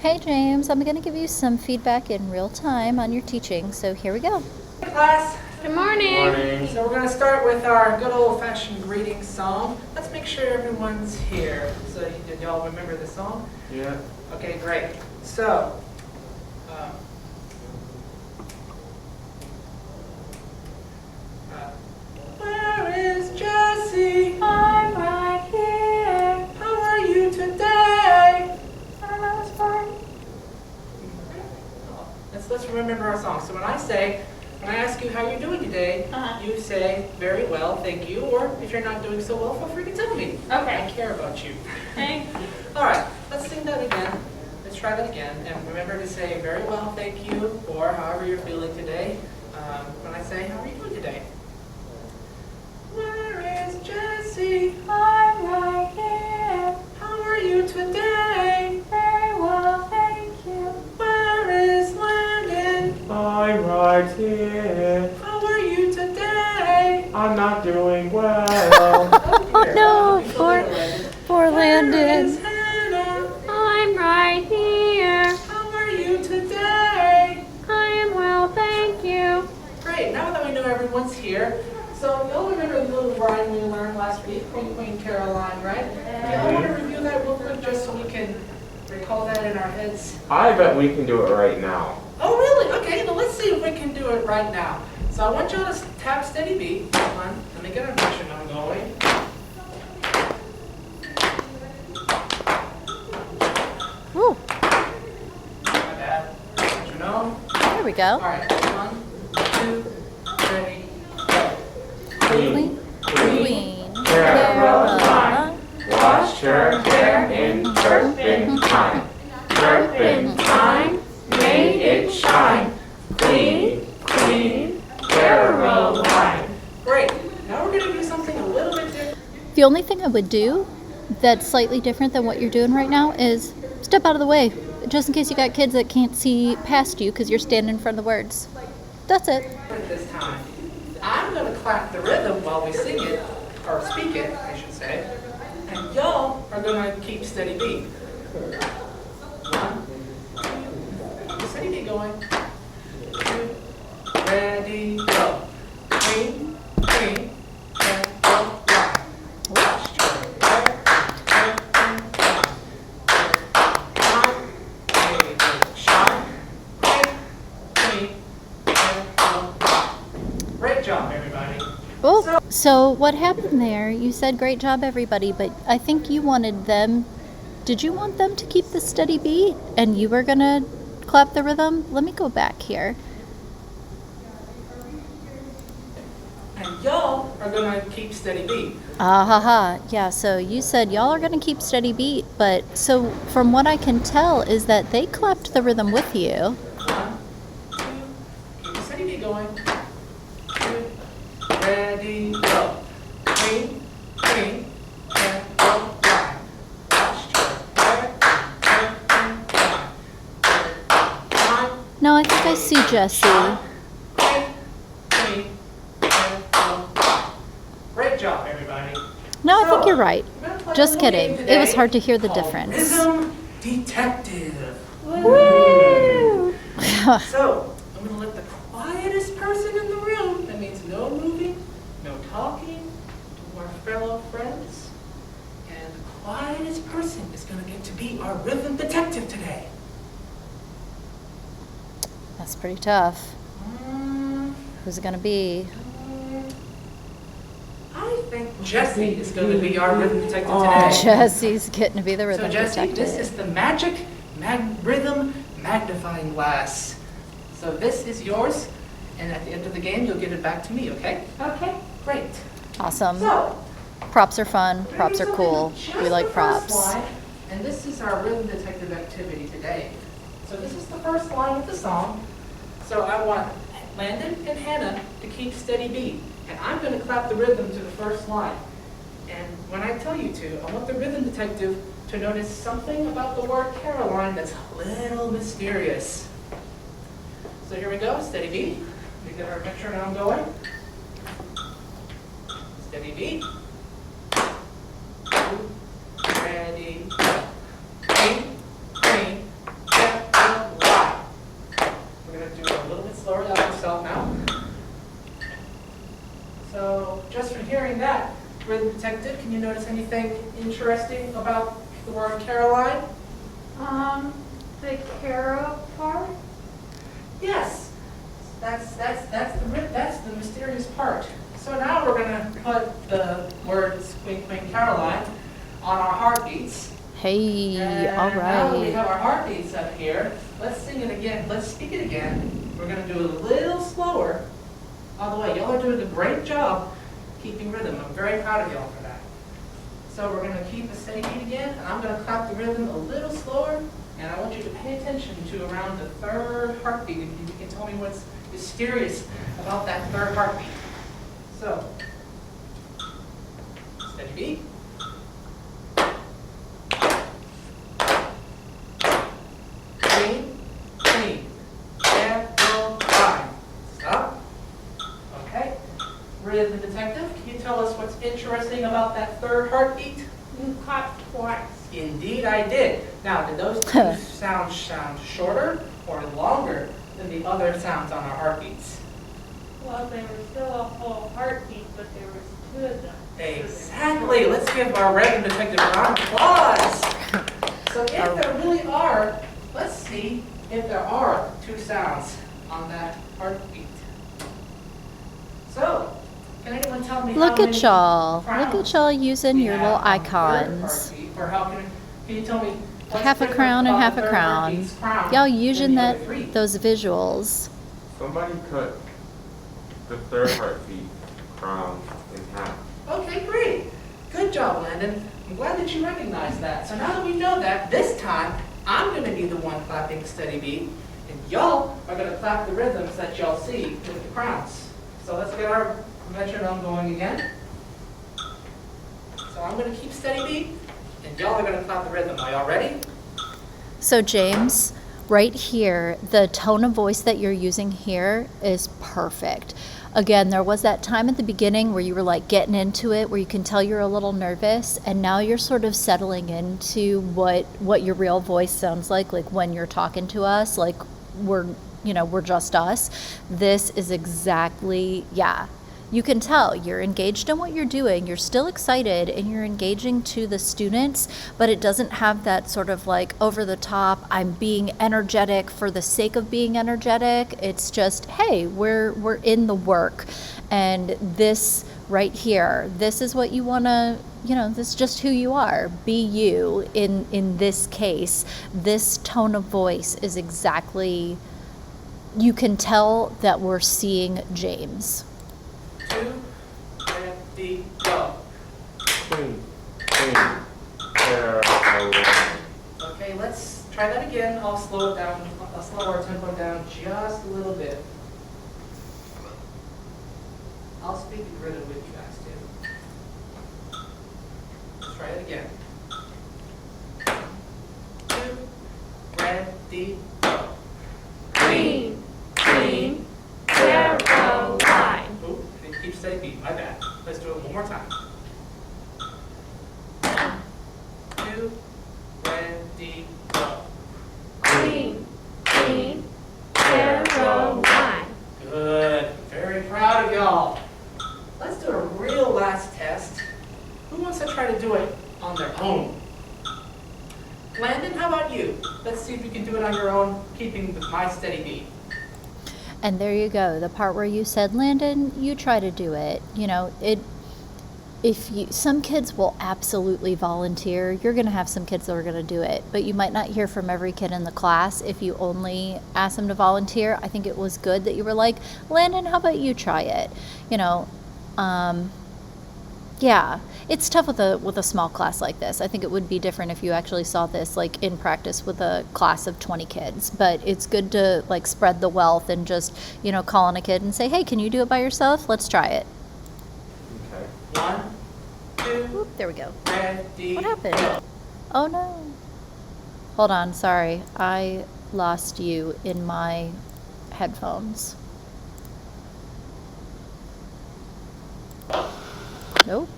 Okay, James, I'm going to give you some feedback in real time on your teaching, so here we go. Hey class. Good morning. Morning. So we're going to start with our good old-fashioned greeting song. Let's make sure everyone's here. So did y'all remember the song? Yeah. Okay, great. So, where is Jessie? I'm right here. How are you today? I was fine. Let's remember our song. So when I ask you how you're doing today, you say, very well, thank you. Or if you're not doing so well, feel free to tell me. Okay. I care about you. Thank you. All right, let's sing that again. Let's try that again. And remember to say, very well, thank you, or however you're feeling today. When I say, how are you doing today? Where is Jessie? I'm right here. How are you today? Very well, thank you. Where is Landon? I'm right here. How are you today? I'm not doing well. Oh, dear. No, You feel better, Landon. poor Where is Landon. Hannah? I'm right here. How are you today? I am well, thank you. Great, now that we know everyone's here, so you'll remember the little rhyme we learned last week, Queen Caroline, right? I want to review that real quick just so we can recall that in our heads. I bet we can do it right now. Oh, really? Okay, now let's see if we can do it right now. So I want you to tap steady beat. Come on, let me get a metronome going. Ooh, My bad. Metronome. there we All go. right, 1, 2, 3, go. Queen, Caroline Caroline, washed her hair in turpentine. Turpentine made it shine. Queen Caroline. Great. Now we're going to do something a little bit different. The only thing I would do that's slightly different than what you're doing right now is step out of the way, just in case you got kids that can't see past you because you're standing in front of the words. That's it. This time. I'm going to clap the rhythm while we sing it, or speak it, I should say, and y'all are going to keep steady beat. 1, 2, steady beat going. 2, ready, go. Queen, Caroline. Washed her hair, turpentine. Made it shine. Queen, Caroline. Great job, everybody. Oh, so what happened there? You said great job, everybody, but I think you wanted them. Did you want them to keep the steady beat and you were going to clap the rhythm? Let me go back here. And y'all are going to keep steady beat. Ah ha ha. Yeah, so you said y'all are going to keep steady beat, but so from what I can tell is that they clapped the rhythm with you. 1, 2, keep the steady beat going. 2, ready, go. Queen, Caroline. Washed her hair, turpentine. No, I think I see Jesse. Queen, Caroline. Great job, everybody. No, I think you're right. We're gonna play a Just little kidding. game It was today hard to hear the called difference. Rhythm Detective. Woo! So, I'm going to let the quietest person in the room, that means no moving, no talking to our fellow friends, and the quietest person is going to get to be our rhythm detective today. That's pretty tough. Mm, Who's it going to be? I think Jessie is going to be our rhythm detective today. Jesse's getting to be the So rhythm Jessie, this detective. is the magic rhythm magnifying glass. So this is yours, and at the end of the game, you'll give it back to me, okay? Okay. Great. Awesome. So, Props are fun. Props are cool. We like props. And this is our rhythm detective activity today. So this is the first line of the song. So I want Landon and Hannah to keep steady beat. And I'm going to clap the rhythm to the first line. And when I tell you to, I want the rhythm detective to notice something about the word Caroline that's a little mysterious. So here we go, steady beat. We get our metronome going. Steady beat. 2, ready, go. 3, 3, 4. slower down yourself now. So just from hearing that, Rhythm Detective, can you notice anything interesting about the word Caroline? The Caro part? Yes, that's the mysterious part. So now we're gonna put the words Queen Caroline on our heartbeats. Hey, And all now that we right. have our heartbeats up here, let's sing it again. Let's speak it again. We're gonna do it a little slower. By the way, y'all are doing a great job keeping rhythm. I'm very proud of y'all for that. So we're gonna keep a steady beat again, and I'm gonna clap the rhythm a little slower, and I want you to pay attention to around the third heartbeat. If you can tell me what's mysterious about that third heartbeat. So, steady beat. Clean, clean. Caroline. Stop. Okay. Rhythm Detective, can you tell us what's interesting about that third heartbeat? You clapped twice. Indeed, I did. Now, did those two sounds sound shorter or longer than the other sounds on our heartbeats? Well, they were still a whole heartbeat, but there was two of them. Exactly. Let's give our Rhythm Detective a round of applause. So if there really are, let's see if there are two sounds on that heartbeat. So, can anyone tell me Look how at many y'all. Look crowns at y'all using we your have little on the third icons. heartbeat? Or how can you tell me what's Half a different crown and about half the a third crown. heartbeat's crown Y'all than using the that other three? those visuals. Somebody cut the third heartbeat crown in half. Okay, great. Good job, Landon. I'm glad that you recognize that. So now that we know that, this time I'm going to be the one clapping steady beat, and y'all are going to clap the rhythms that y'all see with the crowns. So let's get our metronome going again. So I'm going to keep steady beat, and y'all are going to clap the rhythm. Are y'all ready? So James, right here, the tone of voice that you're using here is perfect. Again, there was that time at the beginning where you were like getting into it, where you can tell you're a little nervous, and now you're sort of settling into what your real voice sounds like when you're talking to us, like we're just us. This is exactly, yeah. You can tell you're engaged in what you're doing, you're still excited, and you're engaging to the students, but it doesn't have that sort of like over the top, I'm being energetic for the sake of being energetic. It's just, hey, we're in the work. And this right here, this is what you want to, this is just who you are. Be you in this case. This tone of voice is exactly, you can tell that we're seeing James. 2, ready, go. Clean, Caroline. Okay, let's try that again. I'll slow it down. I'll slow our tempo down just a little bit. I'll speak the rhythm with you guys too. Let's try it again. 2, ready, go. Clean, clean, Caroline. Oop, didn't keep steady beat. My bad. Let's do it one more time. 2, ready, go. Clean, clean, Caroline. Good. Very proud of y'all. Let's do a real last test. Who wants to try to do it on their own? Landon, how about you? Let's see if you can do it on your own, keeping my steady beat. And there you go. The part where you said, Landon, you try to do it. Some kids will absolutely volunteer. You're going to have some kids that are going to do it, but you might not hear from every kid in the class if you only ask them to volunteer. I think it was good that you were like, Landon, how about you try it? Yeah, it's tough with a small class like this. I think it would be different if you actually saw this like in practice with a class of 20 kids, but it's good to like spread the wealth and just, call on a kid and say, hey, can you do it by yourself? Let's try it. Okay. 1, 2, Oop, there we go. ready, What happened? go. Oh no. Hold on, sorry. I lost you in my headphones. Nope.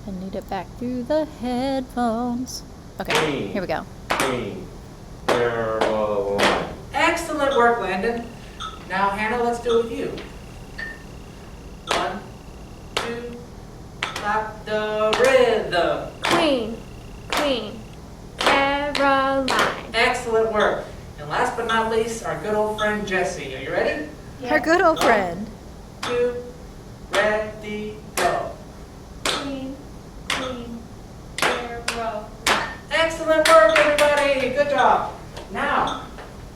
I need it back through the headphones. Okay, here we go. Clean, Caroline. Excellent work, Landon. Now, Hannah, let's do it with you. 1, 2, clap the rhythm. Queen, Queen, Caroline. Excellent work. And last but not least, our good old friend Jessie. Are you ready? Her good old 1, friend. 2, ready, go. Queen, Queen, Caroline. Excellent work, everybody. Good job. Now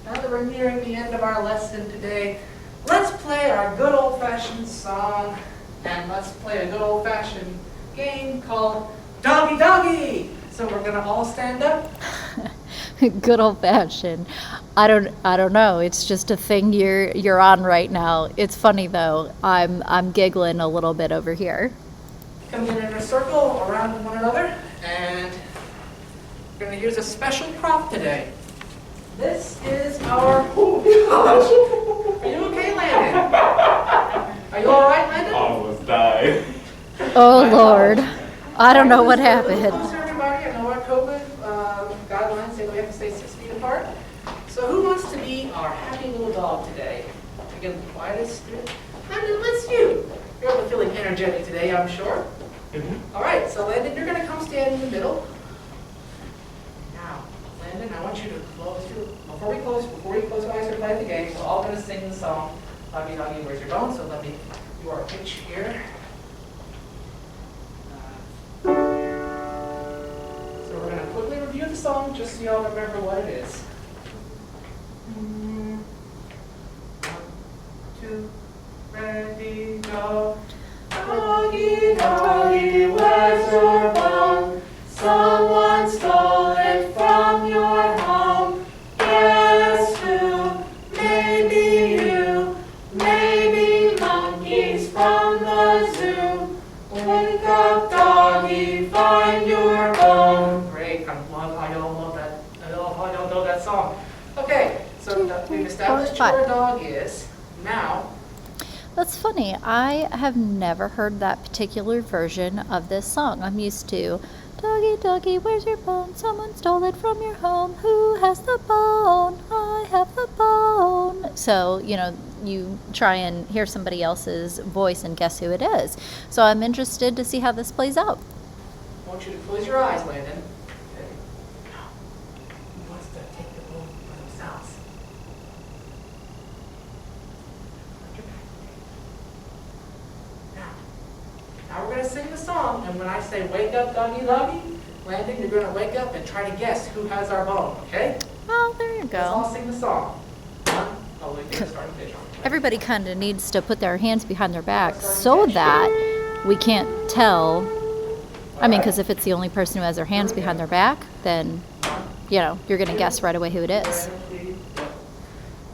that we're nearing the end of our lesson today, let's play our good old-fashioned song, and let's play a good old-fashioned game called Doggy Doggy. So we're gonna all stand up. Good old fashioned. I don't know. It's just a thing you're on right now. It's funny though. I'm giggling a little bit over here. Come in a circle around one another, and we're going to use a special prop today. This is our. Oh gosh! Are you okay, Landon? Are you all right, Landon? Almost died. Oh Lord. I don't know what happened. Closer, everybody. I know our COVID guidelines say we have to stay 6 feet apart. So who wants to be our happy little dog today? Again, the quietest. Landon, let's you. You're feeling energetic today, I'm sure. All right, so Landon, you're going to come stand in the middle. Now, Landon, I want you to close your, before we close your eyes and play the game, we're all going to sing the song, Doggy Doggy, Where's Your Bone? So let me do our pitch here. So we're going to quickly review the song just so you all remember what it is. 1, 2, ready, go. Doggy, doggy, where's your bone? Someone stole it from your home. Guess who? Maybe you. Maybe monkeys from the zoo. Wake up, doggy, find your bone. Great, I love how y'all love that. I love how y'all know that song. Okay, so we've established who our dog is. Now, That's funny. I have never heard that particular version of this song. I'm used to, doggy, doggy, where's your bone? Someone stole it from your home. Who has the bone? I have the bone. So, you try and hear somebody else's voice and guess who it is. So I'm interested to see how this plays out. I want you to close your eyes, Landon. Okay. Now, who wants to take the bone for themselves? Now we're going to sing the song, and when I say wake up, doggy, doggy, Landon, you're going to wake up and try to guess who has our bone, okay? Oh, there you Let's all go. sing the song. 1, oh, wait, start the pitch on. Everybody kind of needs to put their hands behind their back so that we can't tell. I mean, because if it's the only person who has their hands behind their back, then, you're going to guess right away who it is.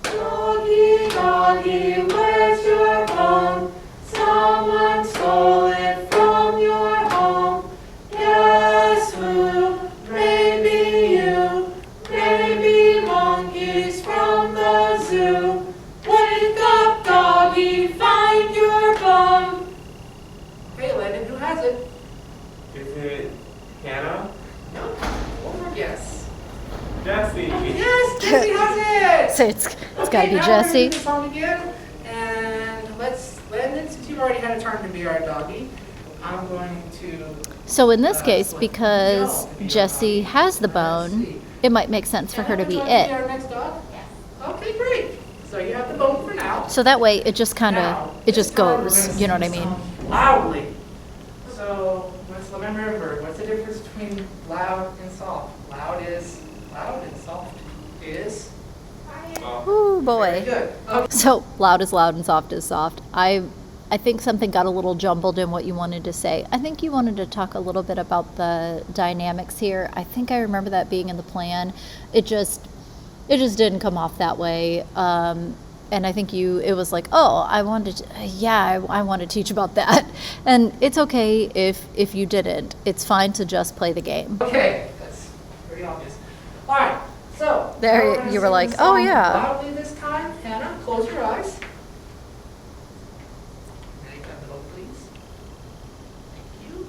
Doggy, doggy, where's your bone? Someone stole it from your home. Guess who? Maybe you. Maybe monkeys from the zoo. Wake up, doggy, find your bone. Okay, Landon, who has it? Is it Hannah? No. One more guess. Jessie. Yes, Jessie has it. So it's got to be now Jessie. We're going to do the song again, and Landon, since you've already had a turn to be our doggy, I'm going to. So in this case, because Jessie has the bone, it might make sense for her to be Our it. next dog? Yes. Okay, great. So you have the bone for now. So that way it just kind Now, of, it just this time we're goes, gonna you know what I sing the mean? song Loudly. So let's remember, what's the difference between loud and soft? Loud and soft is. Ooh, Very boy. good. Okay. So loud is loud and soft is soft. I think something got a little jumbled in what you wanted to say. I think you wanted to talk a little bit about the dynamics here. I think I remember that being in the plan. It just didn't come off that way. And I think it was like, oh, I wanted to teach about that. And it's okay if you didn't. It's fine to just play the game. Okay, that's pretty obvious. All right, so. There, now we're gonna you were sing like, the oh, song yeah. Loudly this time. Hannah, close your eyes. Make that little, please. Thank you.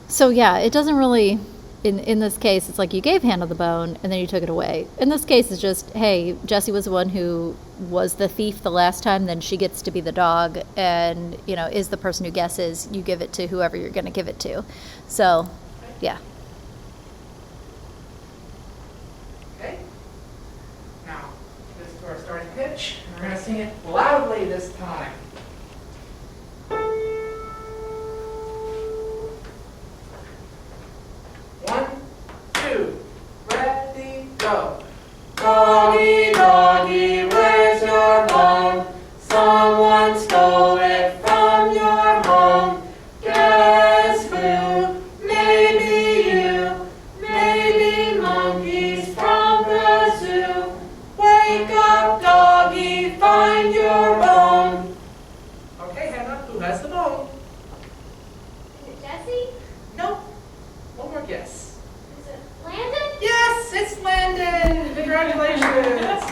So yeah, it doesn't really in this case, it's like you gave Hannah the bone and then you took it away. In this case, it's just, hey, Jessie was the one who was the thief the last time, then she gets to be the dog and, you know, is the person who guesses. You give it to whoever you're going to give it to. So, yeah. Okay? Now, this is our starting pitch. We're going to sing it loudly this time. One, two, ready, go. Doggy, doggy, where's your bone? Someone stole it from your home. Guess who? Maybe you. Maybe monkeys from the zoo. Wake up, doggy, find your bone. Okay, Hannah, who has the bone? Is it Jessie? Nope. One more guess. Is it Landon? Yes, it's Landon. Congratulations.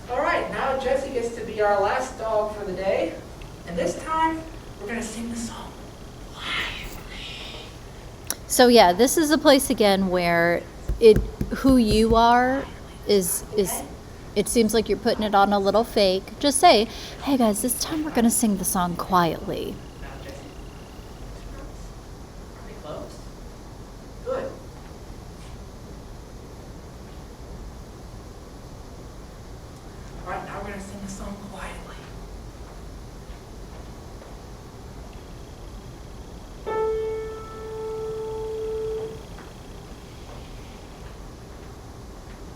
All right, now Jessie gets to be our last dog for the day. And this time, we're going to sing the song lively. So yeah, this is a place again where who you are is it seems like you're putting it on a little fake. Just say, hey guys, this time we're gonna sing the song quietly. Now, Jessie, are they closed? Good. All right, now we're going to sing the song quietly.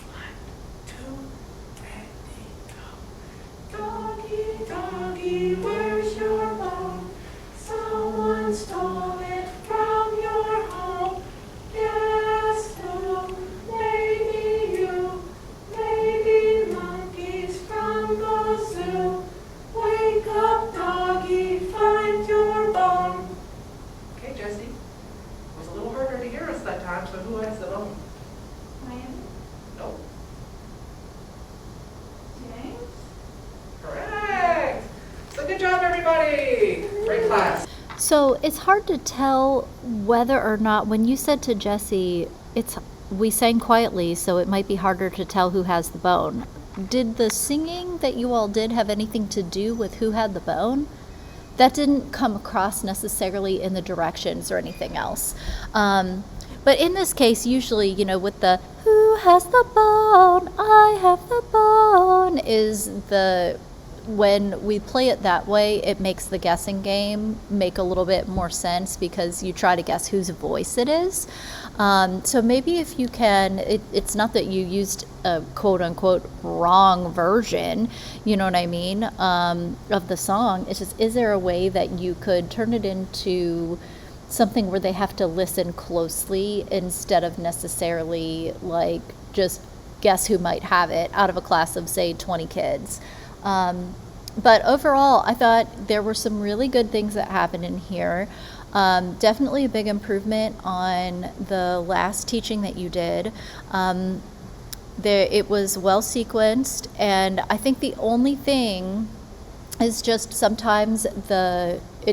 One, two, ready, go. Doggy, doggy, where's your bone? Someone stole it from your home. Guess who? Maybe you. Maybe monkeys from the zoo. Wake up, doggy, find your bone. Okay, Jessie. It was a little harder to hear us that time, so who has the bone? Landon? Nope. James? Correct. So good job, everybody. Great class. So it's hard to tell whether or not, when you said to Jessie, we sang quietly, so it might be harder to tell who has the bone. Did the singing that you all did have anything to do with who had the bone? That didn't come across necessarily in the directions or anything else. But in this case, usually, you know, with the who has the bone, I have the bone, when we play it that way, it makes the guessing game make a little bit more sense because you try to guess whose voice it is. So maybe if you can, it's not that you used a quote unquote wrong version, you know what I mean, of the song. It's just, is there a way that you could turn it into something where they have to listen closely instead of necessarily like just guess who might have it out of a class of say 20 kids? But overall, I thought there were some really good things that happened in here. Definitely a big improvement on the last teaching that you did. It was well sequenced, and I think the only thing is just sometimes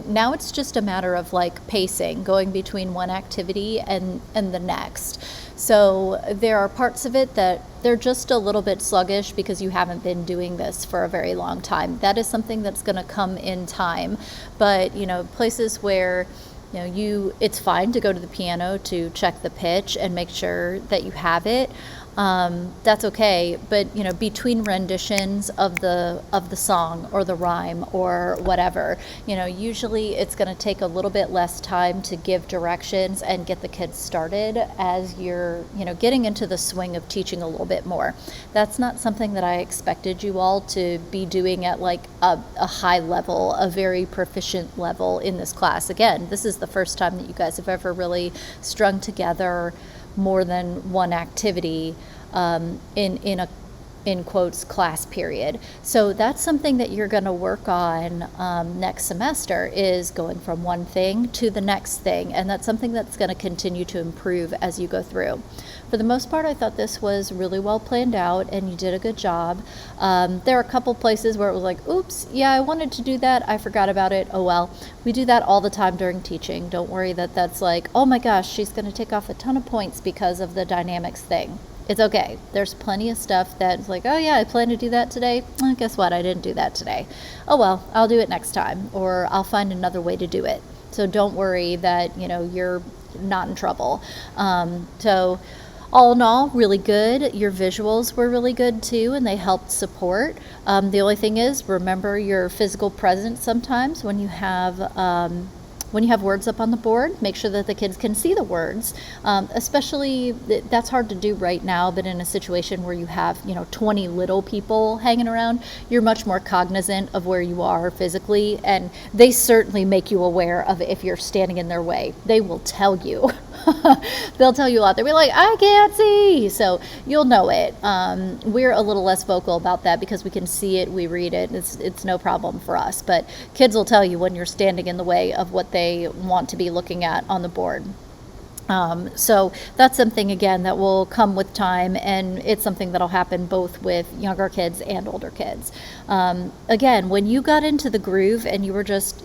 now it's just a matter of like pacing, going between one activity and the next. So there are parts of it that they're just a little bit sluggish because you haven't been doing this for a very long time. That is something that's going to come in time. But, you know, places where, you know, it's fine to go to the piano to check the pitch and make sure that you have it. That's okay, but you know, between renditions of the song or the rhyme or whatever, you know, usually it's going to take a little bit less time to give directions and get the kids started as you're, you know, getting into the swing of teaching a little bit more. That's not something that I expected you all to be doing at like a high level, a very proficient level in this class. Again, this is the first time that you guys have ever really strung together more than one activity in in quotes, class period. So that's something that you're going to work on next semester, is going from one thing to the next thing. And that's something that's going to continue to improve as you go through. For the most part, I thought this was really well planned out and you did a good job. There are a couple places where it was like, oops, yeah, I wanted to do that. I forgot about it. Oh well. We do that all the time during teaching. Don't worry that that's like, oh my gosh, she's going to take off a ton of points because of the dynamics thing. It's okay. There's plenty of stuff that's like, oh yeah, I plan to do that today. Well, guess what? I didn't do that today. Oh well, I'll do it next time, or I'll find another way to do it. So don't worry that, you're not in trouble. So all in all, really good. Your visuals were really good too, and they helped support. The only thing is, remember your physical presence sometimes when you have words up on the board. Make sure that the kids can see the words, especially that's hard to do right now, but in a situation where you have 20 little people hanging around, you're much more cognizant of where you are physically, and they certainly make you aware of if you're standing in their way. They will tell you. They'll tell you a lot. They'll be like, I can't see. So you'll know it. We're a little less vocal about that because we can see it, we read it. It's no problem for us. But kids will tell you when you're standing in the way of what they want to be looking at on the board. So that's something, again, that will come with time, and it's something that'll happen both with younger kids and older kids. Again, when you got into the groove and you were just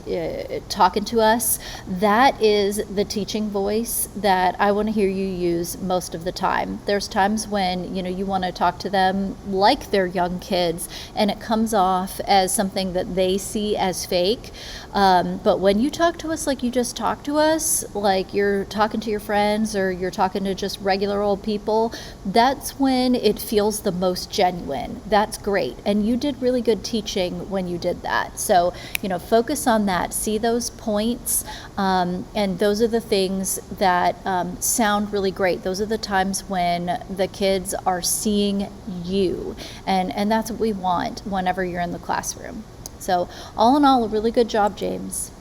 talking to us, that is the teaching voice that I want to hear you use most of the time. There's times when, you want to talk to them like they're young kids, and it comes off as something that they see as fake. But when you talk to us like you just talked to us, like you're talking to your friends or you're talking to just regular old people, that's when it feels the most genuine. That's great. And you did really good teaching when you did that. So, focus on that. See those points. And those are the things that sound really great. Those are the times when the kids are seeing you. And that's what we want whenever you're in the classroom. So all in all, a really good job, James.